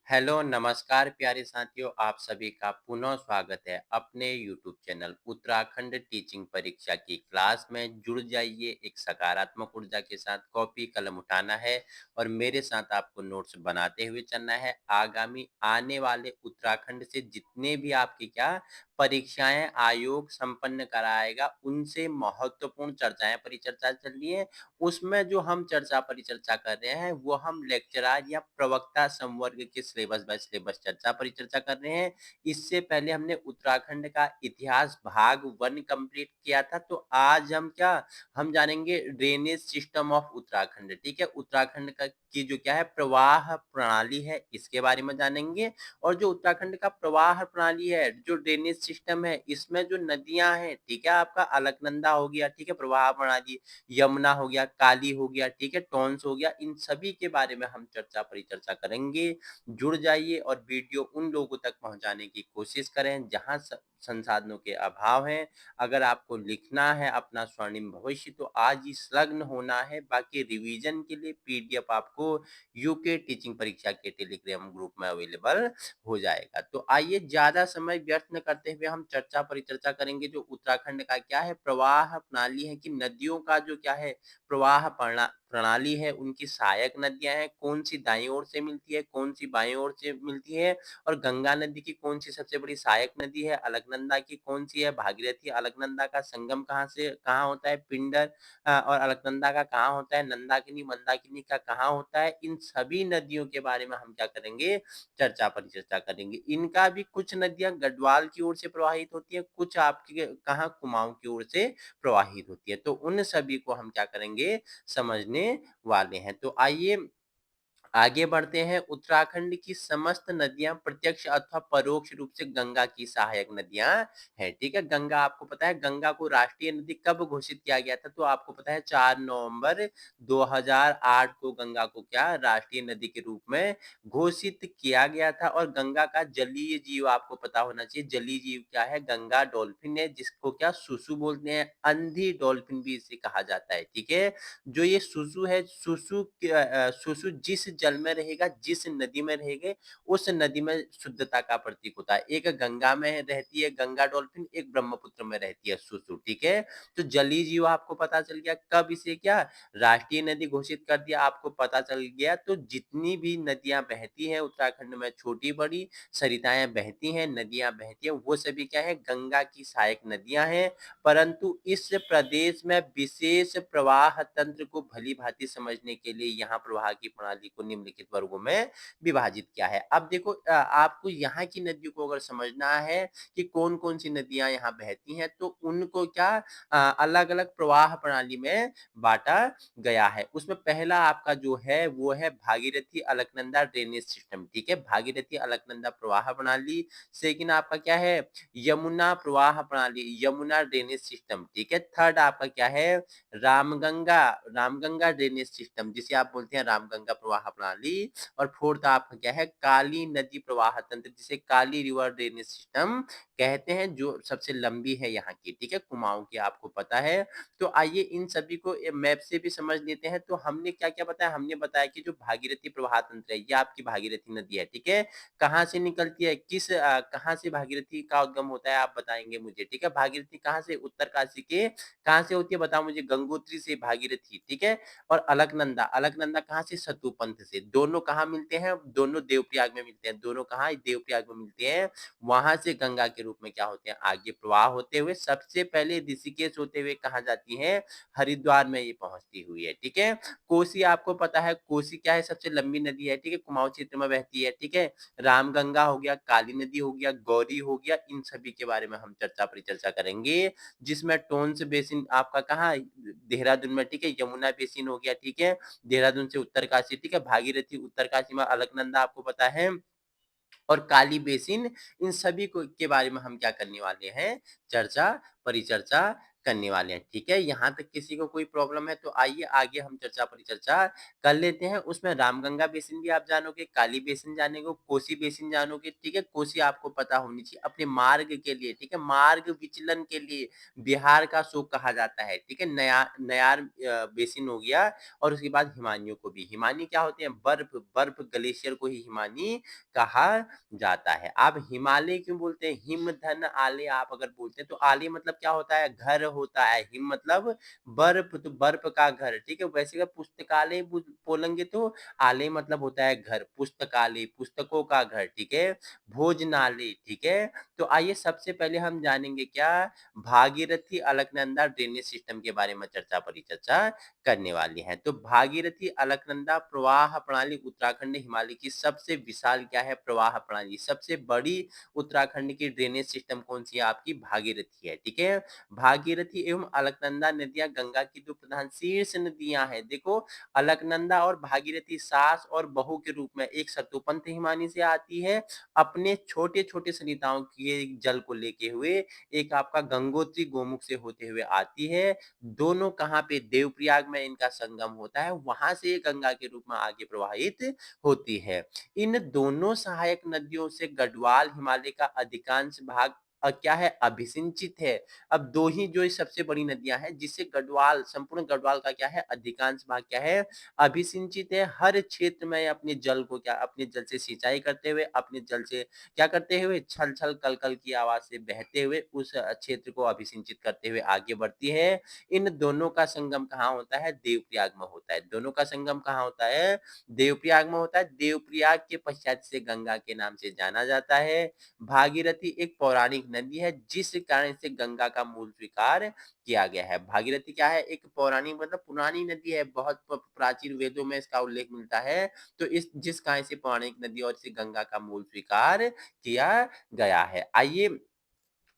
Hello, नमस्कार प्यारे साथियों, आप सभी का पुनः स्वागत है अपने यूट्यूब चैनल उत्तराखंड टीचिंग परीक्षा की क्लास में। जुड़ जाइए, एक सकारात्मक ऊर्जा के साथ कॉपी कलम उठाना है और मेरे साथ आपको नोट्स बनाते हुए चलना है। आगामी आने वाले उत्तराखंड से जितने भी आपकी क्या परीक्षाएं आयोग संपन्न कराएगा, उनसे महत्वपूर्ण चर्चाएं परिचर्चा चल रही है। उसमें जो हम चर्चा परिचर्चा कर रहे हैं, वो हम लेक्चरार या प्रवक्ता संवर्ग के सिलेबस बाय सिलेबस चर्चा परिचर्चा कर रहे हैं। इससे पहले हमने उत्तराखंड का इतिहास भाग 1 कंप्लीट किया था, तो आज हम जानेंगे ड्रेनेज सिस्टम ऑफ उत्तराखंड। ठीक है, उत्तराखंड का की जो क्या है प्रवाह प्रणाली है, इसके बारे में जानेंगे। और जो उत्तराखंड का प्रवाह प्रणाली है, जो ड्रेनेज सिस्टम है, इसमें जो नदियां हैं, ठीक है, आपका अलकनंदा हो गया, ठीक है, प्रवाह प्रणाली, यमुना हो गया, काली हो गया, ठीक है, टॉन्स हो गया, इन सभी के बारे में हम चर्चा परिचर्चा करेंगे। जुड़ जाइए और वीडियो उन लोगों तक पहुंचाने की कोशिश करें जहां संसाधनों के अभाव हैं। अगर आपको लिखना है अपना स्वर्णिम भविष्य, तो आज ही संलग्न होना है। बाकी रिवीजन के लिए पीडीएफ आपको यूके टीचिंग परीक्षा के टेलीग्राम ग्रुप में अवेलेबल हो जाएगा। तो आइए, ज्यादा समय व्यर्थ न करते हुए हम चर्चा परिचर्चा करेंगे। जो उत्तराखंड का क्या है प्रवाह प्रणाली है, कि नदियों का जो क्या है प्रवाह प्रणाली है, उनकी सहायक नदियां हैं, कौन सी दाईं ओर से मिलती है, कौन सी बाईं ओर से मिलती है, और गंगा नदी की कौन सी सबसे बड़ी सहायक नदी है, अलकनंदा की कौन सी है, भागीरथी अलकनंदा का संगम कहाँ से कहाँ होता है, पिंडर और अलकनंदा का कहाँ होता है, नंदाकिनी मंदाकिनी का कहाँ होता है। इन सभी नदियों के बारे में हम क्या करेंगे, चर्चा परिचर्चा करेंगे। इनका भी कुछ नदियां गढ़वाल की ओर से प्रवाहित होती है, कुछ आपके कहाँ कुमाऊं की ओर से प्रवाहित होती है। तो उन सभी को हम क्या करेंगे, समझने वाले हैं। तो आइए आगे बढ़ते हैं। उत्तराखंड की समस्त नदियां प्रत्यक्ष अथवा परोक्ष रूप से गंगा की सहायक नदियां हैं। ठीक है, गंगा आपको पता है, गंगा को राष्ट्रीय नदी कब घोषित किया गया था, तो आपको पता है 4 नवंबर 2008 को गंगा को क्या राष्ट्रीय नदी के रूप में घोषित किया गया था। और गंगा का जलीय जीव आपको पता होना चाहिए, जलीय जीव क्या है, गंगा डॉल्फिन है, जिसको क्या सुसु बोलते हैं, अंधी डॉल्फिन भी इसे कहा जाता है। ठीक है, जो ये सुसु है, सुसु जिस जल में रहेगा, जिस नदी में रहेगा, उस नदी में शुद्धता का प्रतीक होता है। एक गंगा में रहती है गंगा डॉल्फिन, एक ब्रह्मपुत्र में रहती है सुसु। ठीक है, तो जलीय जीव आपको पता चल गया। कब इसे क्या राष्ट्रीय नदी घोषित कर दिया, आपको पता चल गया। तो जितनी भी नदियां बहती हैं उत्तराखंड में, छोटी बड़ी सरिताएं बहती हैं, नदियां बहती हैं, वो सभी क्या है गंगा की सहायक नदियां हैं। परंतु इस प्रदेश में विशेष प्रवाह तंत्र को भली भांति समझने के लिए यहाँ प्रवाह की प्रणाली को निम्नलिखित वर्गों में विभाजित किया है। अब देखो, आपको यहाँ की नदियों को अगर समझना है कि कौन कौन सी नदियां यहाँ बहती हैं, तो उनको क्या अलग अलग प्रवाह प्रणाली में बांटा गया है। उसमें पहला आपका जो है वो है भागीरथी अलकनंदा ड्रेनेज सिस्टम। ठीक है, भागीरथी अलकनंदा प्रवाह प्रणाली। सेकंड आपका क्या है, यमुना प्रवाह प्रणाली, यमुना ड्रेनेज सिस्टम। ठीक है, थर्ड आपका क्या है, रामगंगा, रामगंगा ड्रेनेज सिस्टम, जिसे आप बोलते हैं रामगंगा प्रवाह प्रणाली। और फोर्थ आपका क्या है, काली नदी प्रवाह तंत्र, जिसे काली रिवर ड्रेनेज सिस्टम कहते हैं, जो सबसे लंबी है यहाँ की। ठीक है, कुमाऊं की आपको पता है। तो आइए इन सभी को मैप से भी समझ लेते हैं। तो हमने क्या क्या बताया, हमने बताया कि जो भागीरथी प्रवाह तंत्र है, ये आपकी भागीरथी नदी है। ठीक है, कहाँ से निकलती है, कहाँ से भागीरथी का उद्गम होता है, आप बताएंगे मुझे। ठीक है, भागीरथी कहाँ से, उत्तरकाशी के कहाँ से होती है, बताओ मुझे, गंगोत्री से भागीरथी। ठीक है, और अलकनंदा, अलकनंदा कहाँ से, सतुपंथ से। दोनों कहाँ मिलते हैं, दोनों देवप्रयाग में मिलते हैं, दोनों कहाँ देवप्रयाग में मिलते हैं। वहां से गंगा के रूप में क्या होते हैं आगे प्रवाह होते हुए सबसे पहले ऋषिकेश होते हुए कहाँ जाती है, हरिद्वार में ये पहुंचती हुई है। ठीक है, कोसी आपको पता है, कोसी क्या है, सबसे लंबी नदी है। ठीक है, कुमाऊं क्षेत्र में बहती है। ठीक है, रामगंगा हो गया, काली नदी हो गया, गौरी हो गया, इन सभी के बारे में हम चर्चा परिचर्चा करेंगे। जिसमें टोन्स बेसिन आपका कहाँ, देहरादून में। ठीक है, यमुना बेसिन हो गया। ठीक है, देहरादून से उत्तरकाशी। ठीक है, भागीरथी उत्तरकाशी में, अलकनंदा आपको पता है, और काली बेसिन, इन सभी को के बारे में हम क्या करने वाले हैं, चर्चा परिचर्चा करने वाले हैं, ठीक है? यहाँ तक किसी को कोई प्रॉब्लम है तो आइए आगे हम चर्चा परिचर्चा कर लेते हैं। उसमें रामगंगा बेसिन भी आप जानोगे, काली बेसिन जानेंगे, कोसी बेसिन जानोगे, ठीक है? कोसी आपको पता होनी चाहिए अपने मार्ग के लिए, ठीक है? मार्ग विचलन के लिए बिहार का शोक कहा जाता है, ठीक है? नयार बेसिन हो गया और उसके बाद हिमानियों को भी। हिमानी क्या होते हैं? बर्फ बर्फ ग्लेशियर को ही हिमानी कहा जाता है। आप हिमालय क्यों बोलते हैं? हिम धन आले आप अगर बोलते हैं तो आले मतलब क्या होता है? घर होता है। हिम मतलब बर्फ, तो बर्फ का घर, ठीक है? वैसे अगर पुस्तकालय बोलेंगे तो आलय मतलब होता है घर, पुस्तकालय पुस्तकों का घर, ठीक है? भोजनालय, ठीक है? तो आइए सबसे पहले हम जानेंगे क्या? भागीरथी अलकनंदा ड्रेनेज सिस्टम के बारे में चर्चा परिचर्चा करने वाली हैं। तो भागीरथी अलकनंदा प्रवाह प्रणाली उत्तराखंड हिमालय की सबसे विशाल क्या है? प्रवाह प्रणाली। सबसे बड़ी उत्तराखंड की ड्रेनेज सिस्टम कौन सी है? आपकी भागीरथी है, ठीक है? भागीरथी एवं अलकनंदा नदियां गंगा की दो प्रधान शीर्ष नदियां हैं। देखो, अलकनंदा और भागीरथी सास और बहू के रूप में एक सतोपंथ हिमानी से आती है, अपने छोटे छोटे सरिताओं के जल को लेके हुए, एक आपका गंगोत्री गोमुख से होते हुए आती है। दोनों कहाँ पे? देवप्रयाग में इनका संगम होता है, वहां से ये गंगा के रूप में आगे प्रवाहित होती है। इन दोनों सहायक नदियों से गढ़वाल हिमालय का अधिकांश भाग क्या है? अभिसिंचित है। अब दो ही जो सबसे बड़ी नदियां हैं जिससे गढ़वाल, संपूर्ण गढ़वाल का क्या है? अधिकांश भाग क्या है? अभिसिंचित है। हर क्षेत्र में अपने जल को क्या, अपने जल से सिंचाई करते हुए, अपने जल से क्या करते हुए, छल छल कल कल की आवाज से बहते हुए उस क्षेत्र को अभिसिंचित करते हुए आगे बढ़ती है। इन दोनों का संगम कहाँ होता है? देवप्रयाग में होता है। दोनों का संगम कहाँ होता है? देवप्रयाग में होता है। देवप्रयाग के पश्चात से गंगा के नाम से जाना जाता है। भागीरथी एक पौराणिक नदी है जिस कारण से गंगा का मूल स्वीकार किया गया है। भागीरथी क्या है? एक पौराणिक मतलब पुरानी नदी है, बहुत प्राचीन वेदों में इसका उल्लेख मिलता है। तो इस जिस कारण से पौराणिक नदी और इसे गंगा का मूल स्वीकार किया गया है। आइए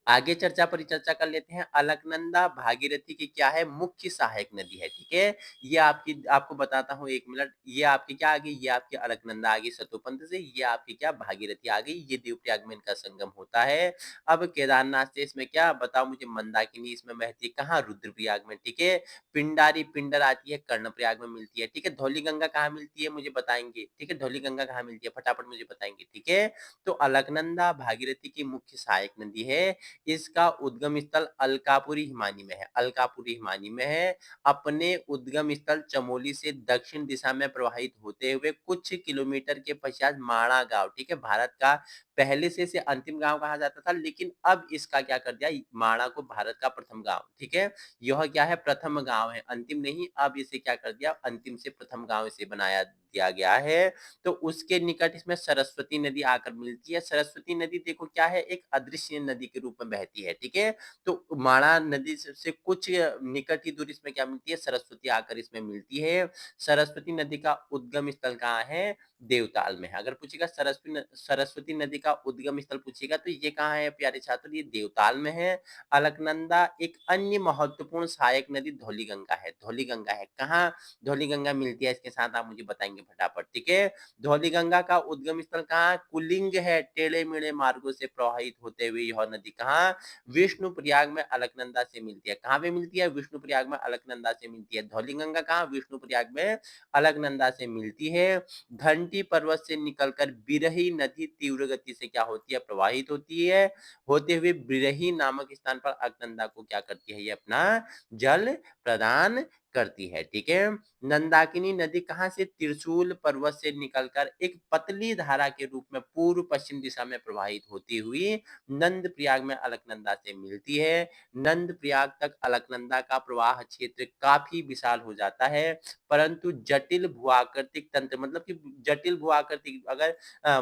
आगे चर्चा परिचर्चा कर लेते हैं। अलकनंदा भागीरथी की क्या है? मुख्य सहायक नदी है, ठीक है? ये आपकी, आपको बताता हूँ एक मिनट। ये आपकी क्या आ गई? ये आपकी अलकनंदा आ गई सतोपंथ से। ये आपकी क्या? भागीरथी आ गई। ये देवप्रयाग में इनका संगम होता है। अब केदारनाथ से इसमें क्या बताओ मुझे? मंदाकिनी इसमें बहती है कहाँ? रुद्रप्रयाग में, ठीक है? पिंडारी पिंडर आती है कर्णप्रयाग में मिलती है, ठीक है? धौली गंगा कहाँ मिलती है? मुझे बताएंगे, ठीक है? धौली गंगा कहाँ मिलती है? फटाफट मुझे बताएंगे, ठीक है? तो अलकनंदा भागीरथी की मुख्य सहायक नदी है। इसका उद्गम स्थल अलकापुरी हिमानी में है। अलकापुरी हिमानी में है। अपने उद्गम स्थल चमोली से दक्षिण दिशा में प्रवाहित होते हुए कुछ किलोमीटर के पश्चात माणा गांव, ठीक है? भारत का पहले से इसे अंतिम गांव कहा जाता था, लेकिन अब इसका क्या कर दिया? माणा को भारत का प्रथम गांव, ठीक है? यह क्या है? प्रथम गांव है, अंतिम नहीं। अब इसे क्या कर दिया? अंतिम से प्रथम गांव इसे बनाया दिया गया है। तो उसके निकट इसमें सरस्वती नदी आकर मिलती है। सरस्वती नदी देखो क्या है? एक अदृश्य नदी के रूप में बहती है, ठीक है? तो माणा नदी से कुछ निकट ही दूरी इसमें क्या मिलती है? सरस्वती आकर इसमें मिलती है। सरस्वती नदी का उद्गम स्थल कहाँ है? देवताल में है। अगर पूछेगा सरस्वती नदी का उद्गम स्थल पूछेगा तो ये कहाँ है प्यारे छात्र? ये देवताल में है। अलकनंदा एक अन्य महत्वपूर्ण सहायक नदी धौलीगंगा है। धौलीगंगा है कहाँ? धौलीगंगा मिलती है, इसके साथ आप मुझे बताएंगे फटाफट, ठीक है? धौलीगंगा का उद्गम स्थल कहाँ? कुलिंग है। टेढ़े मेढ़े मार्गों से प्रवाहित होते हुए यह नदी कहाँ? विष्णुप्रयाग में अलकनंदा से मिलती है। कहाँ पे मिलती है? विष्णुप्रयाग में अलकनंदा से मिलती है। धौलीगंगा कहाँ? विष्णुप्रयाग में अलकनंदा से मिलती है। घंटी पर्वत से निकलकर बिरही नदी तीव्र गति से क्या होती है? प्रवाहित होती है। होते हुए बिरही नामक स्थान पर अलकनंदा को क्या करती है? ये अपना जल प्रदान करती है, ठीक है? नंदाकिनी नदी कहाँ से? त्रिशूल पर्वत से निकलकर एक पतली धारा के रूप में पूर्व पश्चिम दिशा में प्रवाहित होती हुई नंद प्रयाग में अलकनंदा से मिलती है। नंद प्रयाग तक अलकनंदा का प्रवाह क्षेत्र काफी विशाल हो जाता है, परंतु जटिल भूआकृतिक तंत्र मतलब कि जटिल भूआकृति, अगर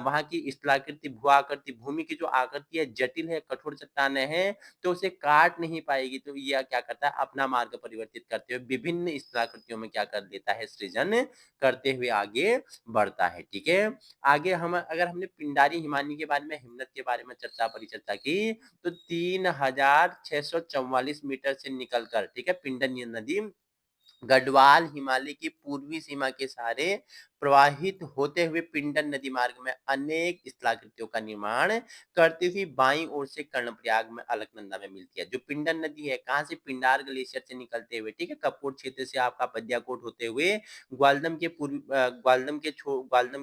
वहां की स्थलाकृति भूआकृति भूमि की जो आकृति है जटिल है, कठोर चट्टानें हैं, तो उसे काट नहीं पाएगी। तो यह क्या करता है? अपना मार्ग परिवर्तित करते हुए विभिन्न स्थलाकृतियों में क्या कर देता है? सृजन करते हुए आगे बढ़ता है, ठीक है? आगे हम अगर हमने पिंडारी हिमानी के बारे में, हिमनद के बारे में चर्चा परिचर्चा की तो 3644 मीटर से निकलकर, ठीक है, पिंडर नदी गढ़वाल हिमालय की पूर्वी सीमा के सहारे प्रवाहित होते हुए पिंडर नदी मार्ग में अनेक स्थलाकृतियों का निर्माण करती हुई बाईं ओर से कर्णप्रयाग में अलकनंदा में मिलती है। जो पिंडर नदी है कहाँ से, पिंडार ग्लेशियर से निकलते हुए, ठीक है, कपकोट क्षेत्र से आपका बदियाकोट होते हुए ग्वालदम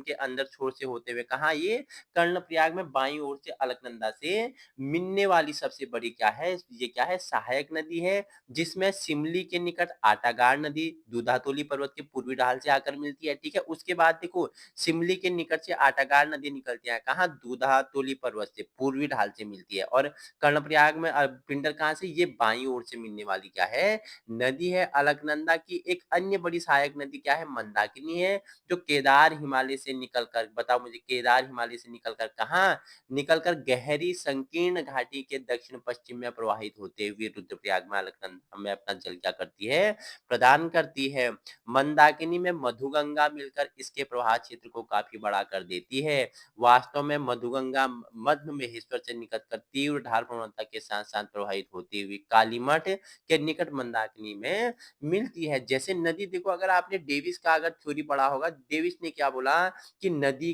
के अंदर छोर से होते हुए कहाँ, ये कर्णप्रयाग में बाईं ओर से अलकनंदा से मिलने वाली सबसे बड़ी क्या है, ये क्या है, सहायक नदी है, जिसमें सिमली के निकट आटागार नदी दूधातोली पर्वत के पूर्वी ढाल से आकर मिलती है, ठीक है। उसके बाद देखो, सिमली के निकट से आटागार नदी निकलती है कहाँ, दूधातोली पर्वत से पूर्वी ढाल से मिलती है। और कर्णप्रयाग में पिंडर कहाँ से, ये बाईं ओर से मिलने वाली क्या है, नदी है। अलकनंदा की एक अन्य बड़ी सहायक नदी क्या है, मंदाकिनी है, जो केदार हिमालय से निकलकर, बताओ मुझे, केदार हिमालय से निकलकर कहाँ, निकलकर गहरी संकीर्ण घाटी के दक्षिण पश्चिम में प्रवाहित होते हुए रुद्रप्रयाग में अलकनंदा में अपना जल क्या करती है, प्रदान करती है। मंदाकिनी में मधुगंगा मिलकर इसके प्रवाह क्षेत्र को काफी बड़ा कर देती है। वास्तव में मधुगंगा मध्य महेश्वर से निकलकर तीव्र ढाल प्रवणता के साथ साथ प्रवाहित होती हुई कालीमठ के निकट मंदाकिनी में मिलती है। जैसे नदी देखो, अगर आपने डेविस का अगर थ्योरी पढ़ा होगा, डेविस ने क्या बोला कि नदी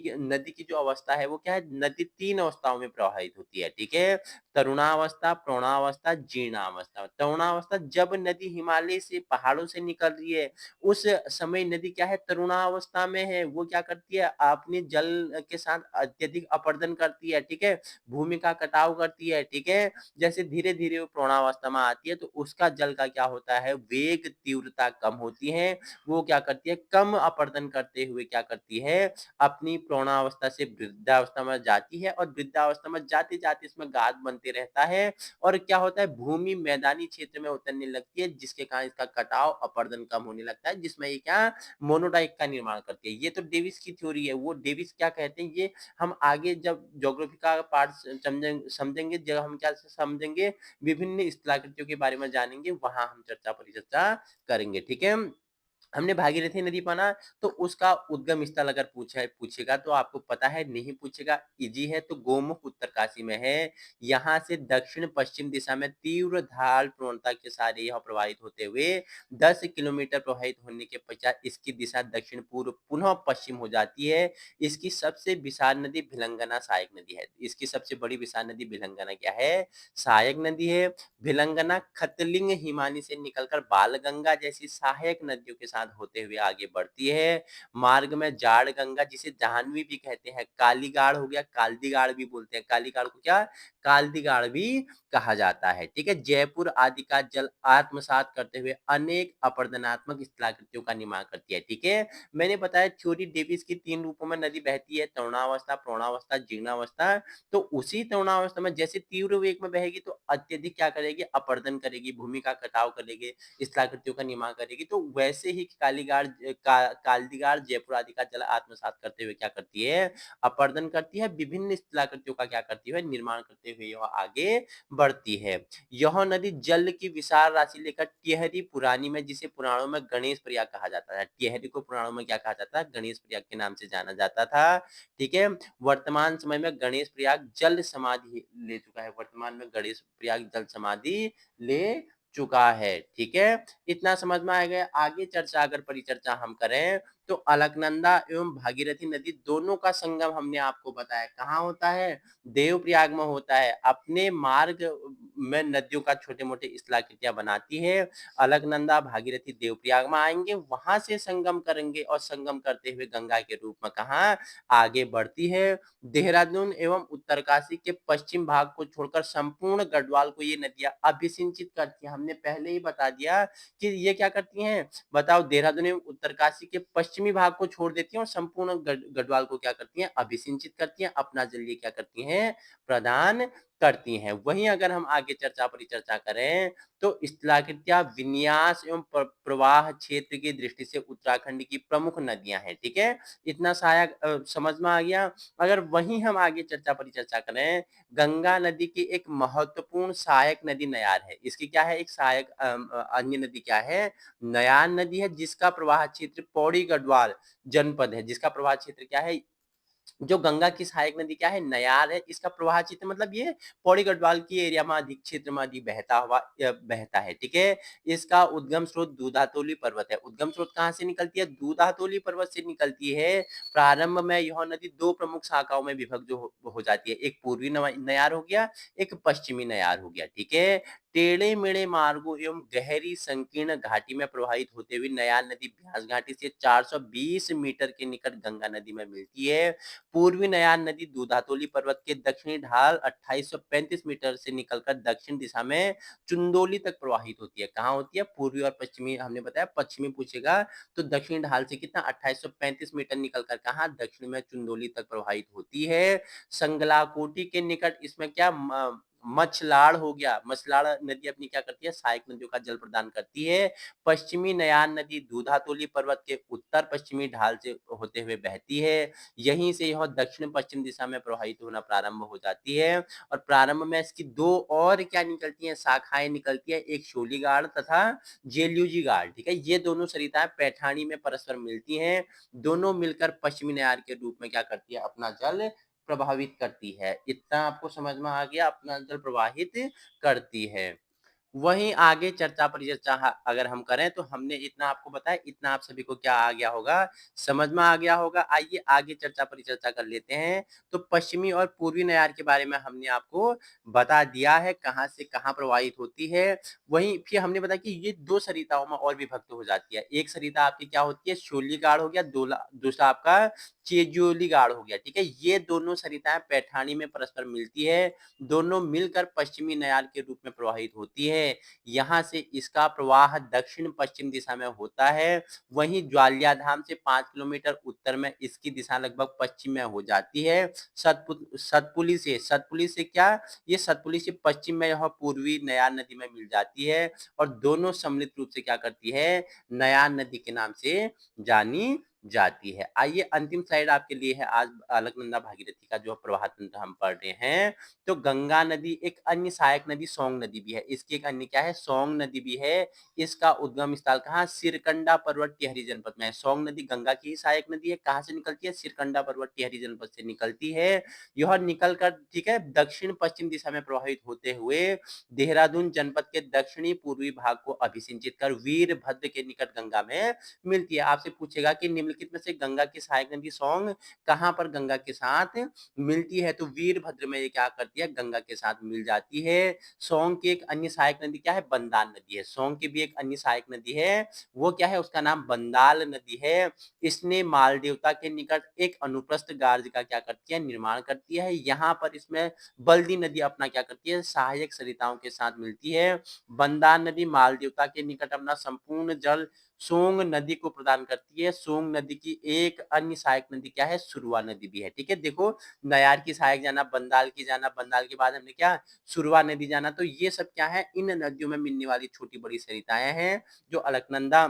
की जो अवस्था है वो क्या है, नदी 3 अवस्थाओं में प्रवाहित होती है, ठीक है। तरुणावस्था, प्रौढ़ावस्था, जीर्णावस्था। तरुणावस्था, जब नदी हिमालय से पहाड़ों से निकल रही है, उस समय नदी क्या है, तरुणावस्था में है। वो क्या करती है, अपने जल के साथ अत्यधिक अपरदन करती है, ठीक है, भूमि का कटाव करती है, ठीक है। जैसे धीरे धीरे वो प्रौढ़ावस्था में आती है तो उसका जल का क्या होता है, वेग तीव्रता कम होती है। वो क्या करती है, कम अपरदन करते हुए क्या करती है, अपनी प्रौढ़ावस्था से वृद्धावस्था में जाती है, और वृद्धावस्था में जाते जाते इसमें गाद बनते रहता है, और क्या होता है, भूमि मैदानी क्षेत्र में उतरने लगती है, जिसके कारण इसका कटाव अपरदन कम होने लगता है, जिसमें ये क्या, मोनोडाइक का निर्माण करती है। ये तो डेविस की थ्योरी है। वो डेविस क्या कहते हैं, ये हम आगे जब ज्योग्राफी का पार्ट समझेंगे, जब हम क्या समझेंगे, विभिन्न स्थलाकृतियों के बारे में जानेंगे, वहां हम चर्चा परिचर्चा करेंगे, ठीक है। हमने भागीरथी नदी पढ़ा, तो उसका उद्गम स्थल अगर पूछेगा तो आपको पता है, नहीं पूछेगा, इजी है, तो गोमुख उत्तरकाशी में है। यहाँ से दक्षिण पश्चिम दिशा में तीव्र ढाल प्रवणता के साथ यह प्रवाहित होते हुए 10 किलोमीटर प्रवाहित होने के पश्चात इसकी दिशा दक्षिण पूर्व पुनः पश्चिम हो जाती है। इसकी सबसे विशाल नदी भिलंगना सहायक नदी है। इसकी सबसे बड़ी विशाल नदी भिलंगना क्या है, सहायक नदी है। भिलंगना खतलिंग हिमानी से निकलकर बालगंगा जैसी सहायक नदियों के साथ होते हुए आगे बढ़ती है। मार्ग में जाड़ गंगा, जिसे जाह्नवी भी कहते हैं, कालीगाड़ हो गया, काल्दीगाड़ भी बोलते हैं, कालीगाड़ को क्या, काल्दीगाड़ भी कहा जाता है, ठीक है। जयपुर आदि का जल आत्मसात करते हुए अनेक अपरदनात्मक स्थलाकृतियों का निर्माण करती है, ठीक है। मैंने बताया थ्योरी डेविस की 3 रूपों में नदी बहती है, तरुणावस्था, प्रौढ़ावस्था, जीर्णावस्था। तो उसी तरुणावस्था में जैसे तीव्र वेग में बहेगी तो अत्यधिक क्या करेगी, अपरदन करेगी, भूमि का कटाव करेगी, स्थलाकृतियों का निर्माण करेगी। तो वैसे ही काल्दीगाड़ जयपुर आदि का जल आत्मसात करते हुए क्या करती है, अपरदन करती है, विभिन्न स्थलाकृतियों का क्या करती है, निर्माण करते हुए यह आगे बढ़ती है। यह नदी जल की विशाल राशि लेकर टिहरी पुरानी में, जिसे पुराणों में गणेश प्रयाग कहा जाता है, टिहरी को पुराणों में क्या कहा जाता है, गणेश प्रयाग के नाम से जाना जाता था, ठीक है। वर्तमान समय में गणेश प्रयाग जल समाधि ले चुका है, वर्तमान में गणेश प्रयाग जल समाधि ले चुका है, ठीक है। इतना समझ में आ गया। आगे चर्चा अगर परिचर्चा हम करें तो अलकनंदा एवं भागीरथी नदी दोनों का संगम हमने आपको बताया कहाँ होता है, देवप्रयाग में होता है। अपने मार्ग में नदियों का छोटे मोटे स्थलाकृतियां बनाती है। अलकनंदा भागीरथी देवप्रयाग में आएंगे, वहां से संगम करेंगे, और संगम करते हुए गंगा के रूप में कहाँ आगे बढ़ती है। देहरादून एवं उत्तरकाशी के पश्चिम भाग को छोड़कर संपूर्ण गढ़वाल को ये नदियां अभिसिंचित करती हैं। हमने पहले ही बता दिया कि ये क्या करती हैं, बताओ, देहरादून एवं उत्तरकाशी के पश्चिमी भाग को छोड़ देती हैं, और संपूर्ण गढ़वाल को क्या करती हैं, अभिसिंचित करती हैं, अपना जल ये क्या करती हैं, प्रदान करती हैं। वहीं अगर हम आगे चर्चा परिचर्चा करें तो स्थलाकृतियां विन्यास एवं प्रवाह क्षेत्र की दृष्टि से उत्तराखंड की प्रमुख नदियां हैं, ठीक है। इतना सहायक समझ में आ गया। अगर वहीं हम आगे चर्चा परिचर्चा करें, गंगा नदी की एक महत्वपूर्ण सहायक नदी नयार है। इसकी क्या है, एक सहायक अन्य नदी क्या है, नयार नदी है, जिसका प्रवाह क्षेत्र पौड़ी गढ़वाल जनपद है, जिसका प्रवाह क्षेत्र क्या है, जो गंगा की सहायक नदी क्या है, नयार है। इसका प्रवाह चित्र मतलब ये पौड़ी गढ़वाल की एरिया में अधिक क्षेत्र में अधिक बहता है, ठीक है। इसका उद्गम स्रोत दूधातोली पर्वत है। उद्गम स्रोत कहाँ से निकलती है, दूधातोली पर्वत से निकलती है। प्रारंभ में यह नदी दो प्रमुख शाखाओं में विभक्त हो जाती है, एक पूर्वी नयार हो गया, एक पश्चिमी नयार हो गया, ठीक है। टेढ़े मेढ़े मार्गों एवं गहरी संकीर्ण घाटी में प्रवाहित होते हुए नयार नदी ब्यास घाटी से 420 मीटर के निकट गंगा नदी में मिलती है। पूर्वी नयार नदी दूधातोली पर्वत के दक्षिणी ढाल 2835 मीटर से निकलकर दक्षिण दिशा में चुंदोली तक प्रवाहित होती है। कहाँ होती है, पूर्वी और पश्चिमी, हमने बताया पश्चिमी पूछेगा तो दक्षिणी ढाल से कितना 2835 मीटर निकलकर कहाँ, दक्षिण में चुंदोली तक प्रवाहित होती है। संगलाकोटी के निकट इसमें क्या मछलाड़ हो गया, मछलाड़ नदी अपनी क्या करती है, सहायक नदियों का जल प्रदान करती है। पश्चिमी नयार नदी दूधातोली पर्वत के उत्तर पश्चिमी ढाल से होते हुए बहती है। यहीं से यह दक्षिण पश्चिम दिशा में प्रवाहित होना प्रारंभ हो जाती है। और प्रारंभ में इसकी दो और क्या निकलती हैं, शाखाएं निकलती है, एक शोलीगाड़ तथा जेल्यूजी गाड़, ठीक है। ये दोनों सरिताएं पैठाणी में परस्पर मिलती हैं। दोनों मिलकर पश्चिमी नयार के रूप में क्या करती है, अपना जल प्रभावित करती है। इतना आपको समझ में आ गया, अपना जल प्रवाहित करती है। वहीं आगे चर्चा परिचर्चा अगर हम करें तो हमने इतना आपको बताया, इतना आप सभी को क्या आ गया होगा, समझ में आ गया होगा। आइए आगे चर्चा परिचर्चा कर लेते हैं। तो पश्चिमी और पूर्वी नयार के बारे में हमने आपको बता दिया है, कहाँ से कहाँ प्रवाहित होती है। वहीं फिर हमने बताया कि ये दो सरिताओं में और विभक्त हो जाती है। एक सरिता आपकी क्या होती है, शोली गाड़ हो गया, दूसरा आपका चेजोली गाड़ हो गया, ठीक है। ये दोनों सरिताएं पैठाणी में परस्पर मिलती है। दोनों मिलकर पश्चिमी नयार के रूप में प्रवाहित होती है। यहाँ से इसका प्रवाह दक्षिण पश्चिम दिशा में होता है। वहीं ज्वालियाधाम से 5 किलोमीटर उत्तर में इसकी दिशा लगभग पश्चिम में हो जाती है। सतपुली से क्या, ये सतपुली से पश्चिम में यह पूर्वी नयार नदी में मिल जाती है। और दोनों सम्मिलित रूप से क्या करती है, नयार नदी के नाम से जानी जाती है। आइए अंतिम स्लाइड आपके लिए है आज अलकनंदा भागीरथी का जो प्रवाह तंत्र हम पढ़ रहे हैं। तो गंगा नदी एक अन्य सहायक नदी सोंग नदी भी है। इसकी एक अन्य क्या है, सोंग नदी भी है। इसका उद्गम स्थल कहाँ, सिरकंडा पर्वत टिहरी जनपद में है। सोंग नदी गंगा की ही सहायक नदी है। कहाँ से निकलती है, सिरकंडा पर्वत टिहरी जनपद से निकलती है। यह निकलकर, ठीक है, दक्षिण पश्चिम दिशा में प्रवाहित होते हुए देहरादून जनपद के दक्षिणी पूर्वी भाग को अभिसिंचित कर वीरभद्र के निकट गंगा में मिलती है। आपसे पूछेगा कि निम्नलिखित में से गंगा की सहायक नदी सोंग कहाँ पर गंगा के साथ मिलती है, तो वीरभद्र में ये क्या करती है, गंगा के साथ मिल जाती है। सोंग की एक अन्य सहायक नदी क्या है, बंदाल नदी है। सोंग की भी एक अन्य सहायक नदी है, वो क्या है, उसका नाम बंदाल नदी है। इसने मालदेवता के निकट एक अनुप्रस्थ गार्ज का क्या करती है, निर्माण करती है। यहाँ पर इसमें बल्दी नदी अपना क्या करती है, सहायक सरिताओं के साथ मिलती है। बंदाल नदी मालदेवता के निकट अपना संपूर्ण जल सोंग नदी को प्रदान करती है। सोंग नदी की एक अन्य सहायक नदी क्या है, सुरवा नदी भी है, ठीक है। देखो, नयार की सहायक जाना, बंदाल की जाना, बंदाल के बाद हमने क्या, सुरवा नदी जाना। तो ये सब क्या है, इन नदियों में मिलने वाली छोटी बड़ी सरिताएं हैं जो अलकनंदा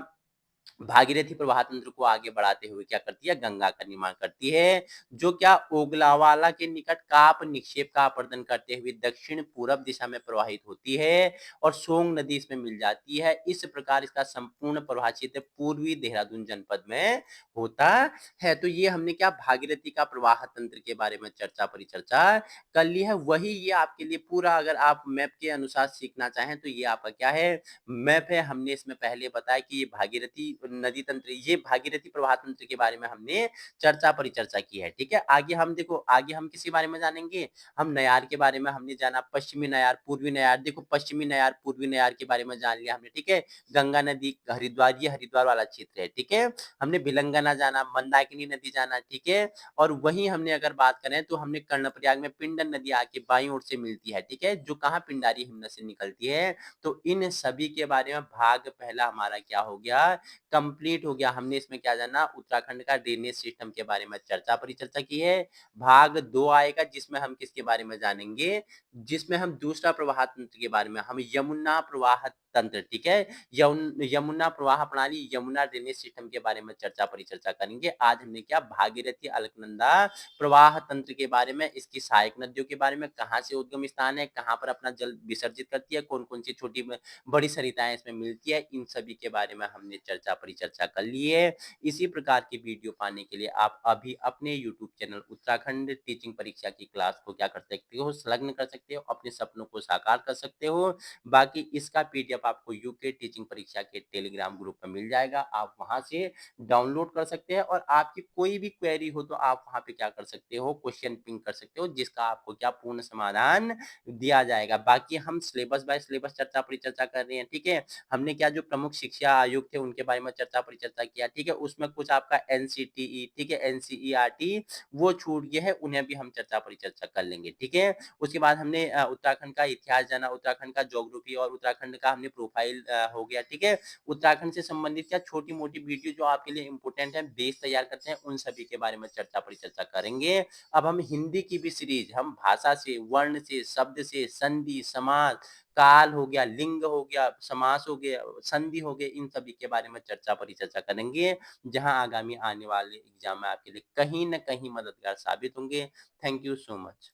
भागीरथी प्रवाह तंत्र को आगे बढ़ाते हुए क्या करती है, गंगा का निर्माण करती है। जो क्या ओगलावाला के निकट काप निक्षेप का अपर्दन करते हुए दक्षिण पूरब दिशा में प्रवाहित होती है और सोंग नदी इसमें मिल जाती है। इस प्रकार इसका संपूर्ण प्रवाह क्षेत्र पूर्वी देहरादून जनपद में होता है। तो ये हमने क्या, भागीरथी का प्रवाह तंत्र के बारे में चर्चा परिचर्चा कर ली है। वही ये आपके लिए पूरा, अगर आप मैप के अनुसार सीखना चाहें तो ये आपका क्या है, मैप है। हमने इसमें पहले बताया कि ये भागीरथी नदी तंत्र, ये भागीरथी प्रवाह तंत्र के बारे में हमने चर्चा परिचर्चा की है, ठीक है। आगे हम देखो, आगे हम किसी बारे में जानेंगे, हम नयार के बारे में हमने जाना, पश्चिमी नयार पूर्वी नयार। देखो, पश्चिमी नयार पूर्वी नयार के बारे में जान लिया हमने, ठीक है। गंगा नदी हरिद्वार, ये हरिद्वार वाला क्षेत्र है, ठीक है। हमने भिलंगना जाना, मंदाकिनी नदी जाना, ठीक है। और वहीं हमने अगर बात करें तो हमने कर्णप्रयाग में पिंडन नदी आके बाईं ओर से मिलती है, ठीक है, जो कहाँ, पिंडारी हिमनद से निकलती है। तो इन सभी के बारे में भाग पहला हमारा क्या हो गया, कंप्लीट हो गया। हमने इसमें क्या जाना, उत्तराखंड का ड्रेनेज सिस्टम के बारे में चर्चा परिचर्चा की है। भाग 2 आएगा जिसमें हम किसके बारे में जानेंगे, जिसमें हम दूसरा प्रवाह तंत्र के बारे में, हम यमुना प्रवाह तंत्र, ठीक है? यमुना प्रवाह प्रणाली, यमुना ड्रेनेज सिस्टम के बारे में परिचर्चा करेंगे। आज हमने क्या भागीरथी अलकनंदा प्रवाह तंत्र के बारे में, इसकी सहायक नदियों के बारे में, कहाँ से उद्गम स्थान है, कहाँ पर अपना जल विसर्जित करती है, कौन-कौन सी छोटी बड़ी सरिताएँ इसमें मिलती है, इन सभी के बारे में हमने परिचर्चा कर ली है। इसी प्रकार की वीडियो पाने के लिए आप अभी अपने यूट्यूब चैनल उत्तराखंड टीचिंग परीक्षा की क्लास को क्या कर सकते हो, संलग्न कर सकते हो, अपने सपनों को साकार कर सकते हो। बाकी इसका पीडीएफ आपको यूके टीचिंग परीक्षा के टेलीग्राम ग्रुप में मिल जाएगा। आप वहाँ से डाउनलोड कर सकते हैं और आपकी कोई भी क्वेरी हो तो आप वहाँ पे क्या कर सकते हो, क्वेश्चन पिन कर सकते हो, जिसका आपको क्या पूर्ण समाधान दिया जाएगा। बाकी हम सिलेबस बाय सिलेबस परिचर्चा कर रहे हैं, ठीक है? हमने क्या जो प्रमुख शिक्षा आयोग थे उनके बारे में परिचर्चा किया, ठीक है? उसमें कुछ आपका एनसीटीई, ठीक है, एनसीईआरटी वो छूट गए हैं, उन्हें भी हम परिचर्चा कर लेंगे, ठीक है? उसके बाद हमने उत्तराखंड का इतिहास जाना, उत्तराखंड का ज्योग्राफी और उत्तराखंड का हमने प्रोफाइल हो गया, ठीक है? उत्तराखंड से संबंधित क्या छोटी-मोटी वीडियो जो आपके लिए इम्पोर्टेंट है, बेस तैयार करते हैं, उन सभी के बारे में परिचर्चा करेंगे। अब हम हिंदी की भी सीरीज हम भाषा से, वर्ण से, शब्द से, संधि, समास, काल हो गया, लिंग हो गया, समास हो गया, संधि हो गए, इन सभी के बारे में परिचर्चा करेंगे, जहां आगामी आने वाले एग्जाम में आपके लिए कहीं न कहीं मददगार साबित होंगे। Thank you so much.